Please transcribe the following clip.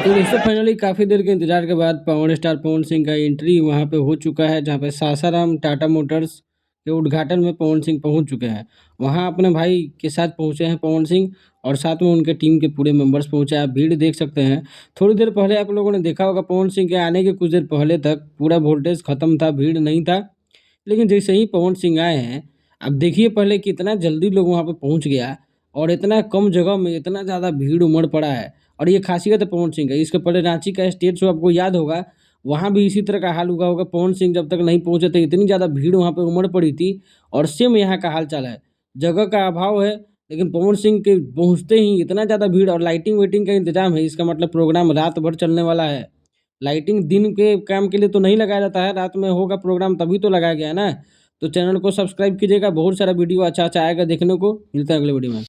तो दोस्तों फाइनली काफ़ी देर के इंतज़ार के बाद पावर स्टार पवन सिंह का एंट्री वहाँ पे हो चुका है, जहाँ पे सासाराम टाटा मोटर्स के उद्घाटन में पवन सिंह पहुँच चुके हैं। वहाँ अपने भाई के साथ पहुँचे हैं पवन सिंह और साथ में उनके टीम के पूरे मेंबर्स पहुँचे हैं। आप भीड़ देख सकते हैं। थोड़ी देर पहले आप लोगों ने देखा होगा पवन सिंह के आने के कुछ देर पहले तक पूरा वोल्टेज खत्म था, भीड़ नहीं था। लेकिन जैसे ही पवन सिंह आए हैं, अब देखिए पहले कितना जल्दी लोग वहाँ पे पहुँच गया और इतना कम जगह में इतना ज़्यादा भीड़ उमड़ पड़ा है। और ये खासियत है पवन सिंह का। इसके पहले रांची का स्टेज शो आपको याद होगा, वहाँ भी इसी तरह का हाल हुआ होगा। पवन सिंह जब तक नहीं पहुँचे थे, इतनी ज़्यादा भीड़ वहाँ पे उमड़ पड़ी थी और सेम यहाँ का हाल-चाल है। जगह का अभाव है, लेकिन पवन सिंह के पहुँचते ही इतना ज़्यादा भीड़ और लाइटिंग-वाइटिंग का इंतज़ाम है, इसका मतलब प्रोग्राम रात भर चलने वाला है। लाइटिंग दिन के काम के लिए तो नहीं लगाया जाता है, रात में होगा प्रोग्राम तभी तो लगाया गया है ना। तो चैनल को सब्सक्राइब कीजिएगा, बहुत सारा वीडियो अच्छा-अच्छा आएगा देखने को। मिलते हैं अगले वीडियो में।